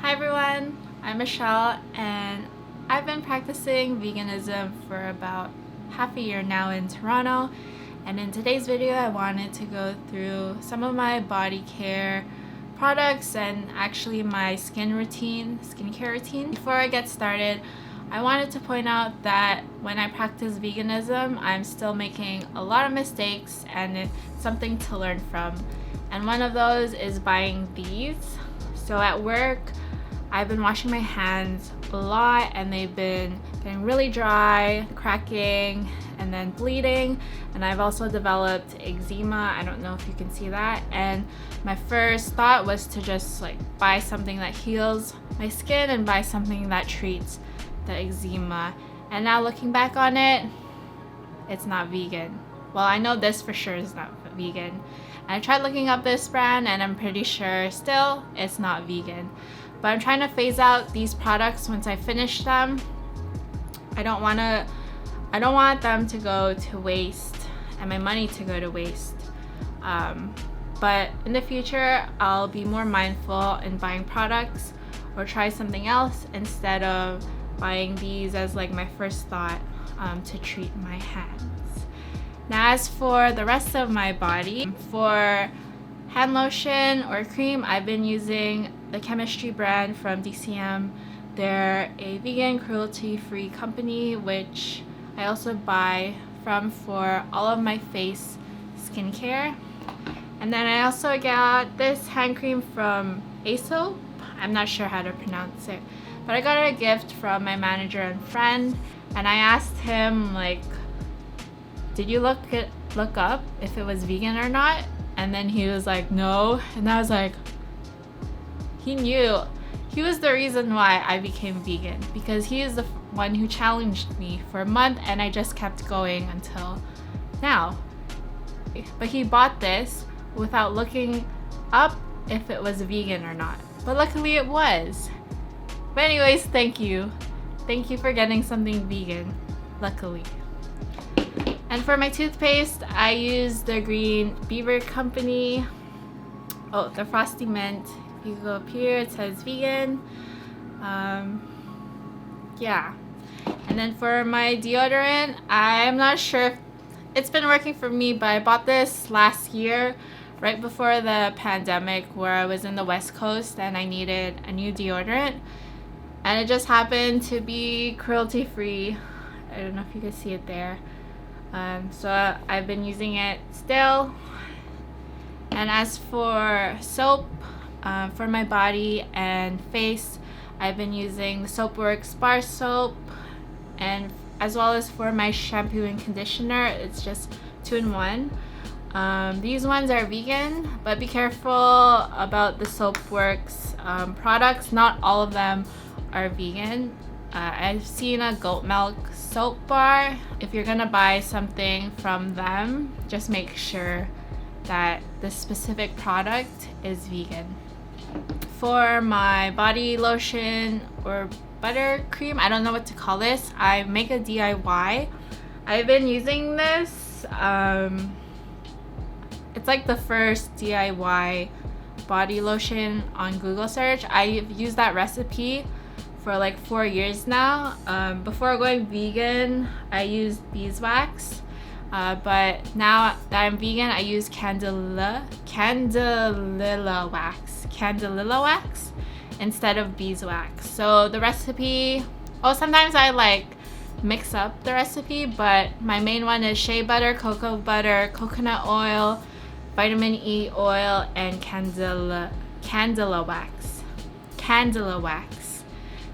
Hi everyone, I'm Michelle and I've been practicing veganism for about half a year now in Toronto, and in today's video I wanted to go through some of my body care products and actually my skincare routine. Before I get started, I wanted to point out that when I practice veganism, I'm still making a lot of mistakes and it's something to learn from. And one of those is buying these. So at work, I've been washing my hands a lot and they've been getting really dry, cracking, and then bleeding. And I've also developed eczema. I don't know if you can see that. And my first thought was to just buy something that heals my skin and buy something that treats the eczema. And now looking back on it, it's not vegan. Well, I know this for sure is not vegan. I tried looking up this brand and I'm pretty sure still it's not vegan. But I'm trying to phase out these products once I finish them. I don't want them to go to waste and my money to go to waste. But in the future, I'll be more mindful in buying products or try something else instead of buying these as my first thought to treat my hands. Now as for the rest of my body, for hand lotion or cream, I've been using the Chemistry brand from DCM. They're a vegan, cruelty-free company, which I also buy from for all of my face skincare. And then I also got this hand cream from Aesop. I'm not sure how to pronounce it, but I got a gift from my manager and friend, and I asked him did you look up if it was vegan or not? And then he was like, no. And I was like, he knew. He was the reason why I became vegan, because he is the one who challenged me for a month and I just kept going until now. But he bought this without looking up if it was vegan or not. But luckily it was. But anyways, thank you. Thank you for getting something vegan, luckily. And for my toothpaste, I use the Green Beaver Company. Oh, the Frosty Mint. If you go up here, it says vegan. Yeah. And then for my deodorant, I'm not sure if it's been working for me, but I bought this last year, right before the pandemic, where I was in the West Coast and I needed a new deodorant. And it just happened to be cruelty-free. I don't know if you can see it there. So I've been using it still. And as for soap, for my body and face, I've been using the Soapworks bar soap, and as well as for my shampoo and conditioner, it's just 2-in-1. These ones are vegan, but be careful about the Soapworks products. Not all of them are vegan. I've seen a goat milk soap bar. If you're gonna buy something from them, just make sure that the specific product is vegan. For my body lotion or buttercream, I don't know what to call this. I make a DIY. I've been using this. It's like the first DIY body lotion on Google search. I've used that recipe for 4 years now. Before going vegan, I used beeswax, but now that I'm vegan, I use candelilla wax instead of beeswax. So the recipe, sometimes I mix up the recipe, but my main one is shea butter, cocoa butter, coconut oil, vitamin E oil, and candela wax.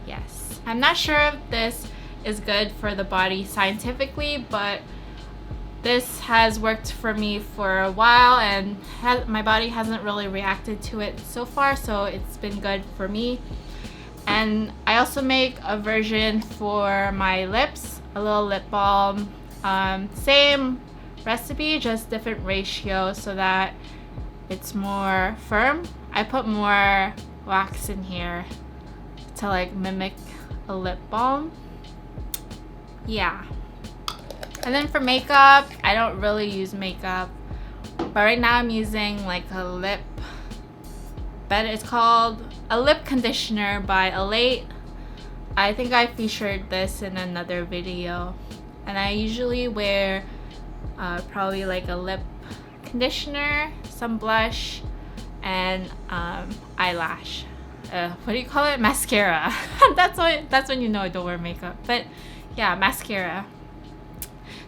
Yes. I'm not sure if this is good for the body scientifically, but this has worked for me for a while and my body hasn't really reacted to it so far, so it's been good for me. And I also make a version for my lips, a little lip balm. Same recipe, just different ratio so that it's more firm. I put more wax in here to mimic a lip balm. Yeah. And then for makeup, I don't really use makeup, but right now I'm using a lip bed. It's called a lip conditioner by Alate. I think I featured this in another video. And I usually wear probably like a lip conditioner, some blush, and eyelash. What do you call it? Mascara. That's when you know I don't wear makeup. But yeah, mascara.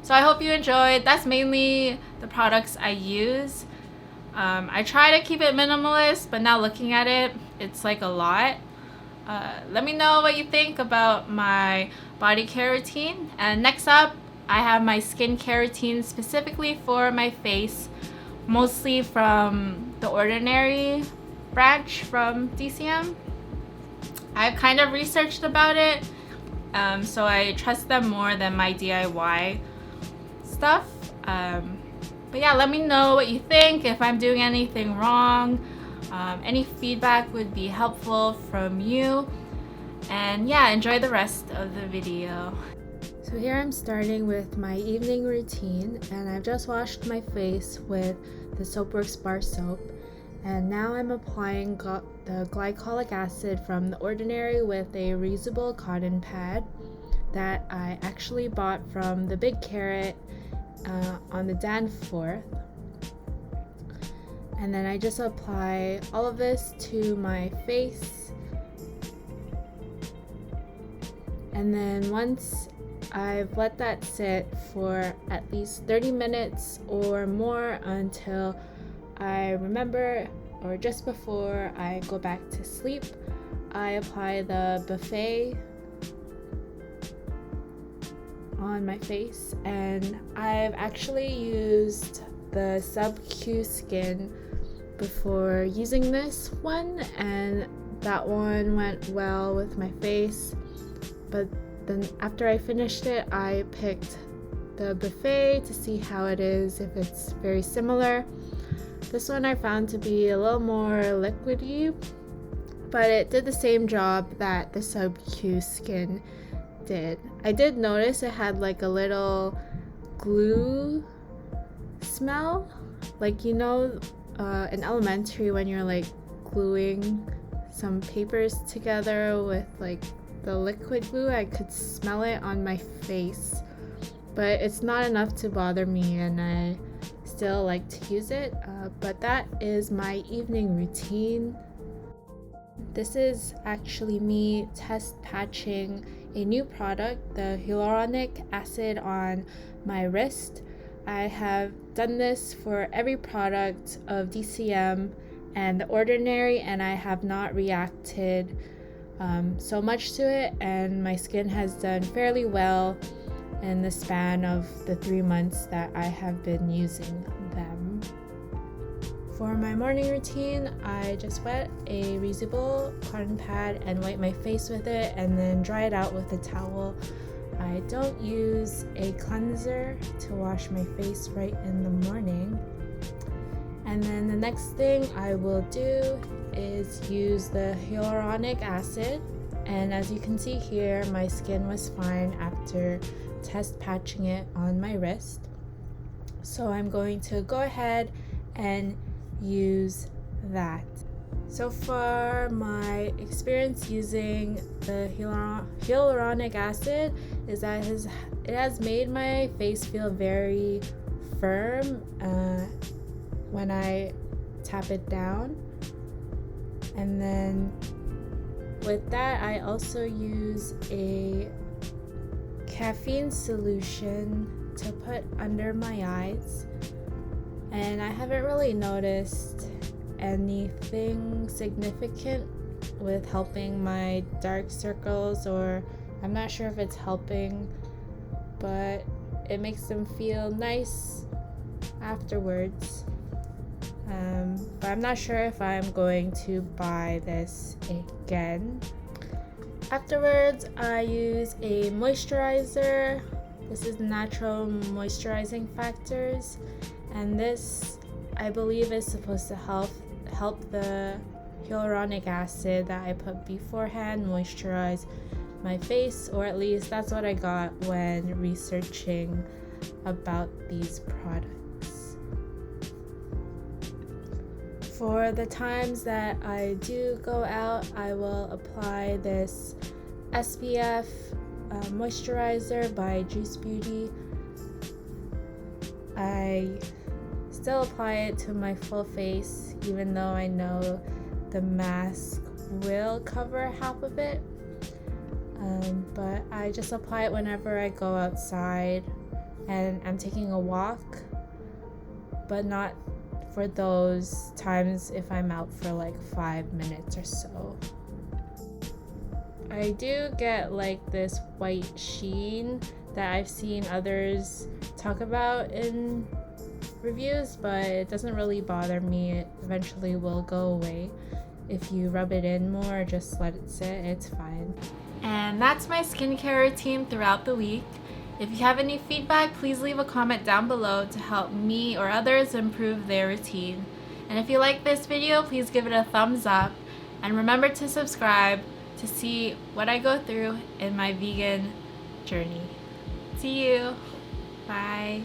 So I hope you enjoyed. That's mainly the products I use. I try to keep it minimalist, but now looking at it, it's like a lot. Let me know what you think about my body care routine. And next up, I have my skincare routine specifically for my face, mostly from the Ordinary branch from DCM. I've kind of researched about it, so I trust them more than my DIY stuff. But yeah, let me know what you think, if I'm doing anything wrong. Any feedback would be helpful from you. And yeah, enjoy the rest of the video. So here I'm starting with my evening routine, and I've just washed my face with the Soapworks bar soap. And now I'm applying the glycolic acid from The Ordinary with a reusable cotton pad that I actually bought from the Big Carrot on the Danforth. And then I just apply all of this to my face. And then once I've let that sit for at least 30 minutes or more until I remember, or just before I go back to sleep, I apply the buffet on my face. And I've actually used the Sub-Q Skin before using this one, and that one went well with my face. But then after I finished it, I picked the buffet to see how it is, if it's very similar. This one I found to be a little more liquidy, but it did the same job that the Sub-Q Skin did. I did notice it had like a little glue smell, like, you know, in elementary when you're like gluing some papers together with like the liquid glue. I could smell it on my face, but it's not enough to bother me, and I still like to use it. But that is my evening routine. This is actually me test patching a new product, the hyaluronic acid, on my wrist. I have done this for every product of DCM and The Ordinary, and I have not reacted so much to it, and my skin has done fairly well in the span of the 3 months that I have been using them. For my morning routine, I just wet a reusable cotton pad and wipe my face with it, and then dry it out with a towel. I don't use a cleanser to wash my face right in the morning. And then the next thing I will do is use the hyaluronic acid, and as you can see here, my skin was fine after test patching it on my wrist. So I'm going to go ahead and use that. So far, my experience using the hyaluronic acid is that it has made my face feel very firm when I tap it down. And then with that, I also use a caffeine solution to put under my eyes, and I haven't really noticed anything significant with helping my dark circles, or I'm not sure if it's helping, but it makes them feel nice afterwards. But I'm not sure if I'm going to buy this again. Afterwards, I use a moisturizer. This is Natural Moisturizing Factors, and this, I believe, is supposed to help the hyaluronic acid that I put beforehand moisturize my face, or at least that's what I got when researching about these products. For the times that I do go out, I will apply this SPF moisturizer by Juice Beauty. I still apply it to my full face, even though I know the mask will cover half of it. But I just apply it whenever I go outside and I'm taking a walk, but not for those times if I'm out for like 5 minutes or so. I do get like this white sheen that I've seen others talk about in reviews, but it doesn't really bother me. It eventually will go away. If you rub it in more, just let it sit, it's fine. And that's my skincare routine throughout the week. If you have any feedback, please leave a comment down below to help me or others improve their routine. And if you like this video, please give it a thumbs up. And remember to subscribe to see what I go through in my vegan journey. See you. Bye.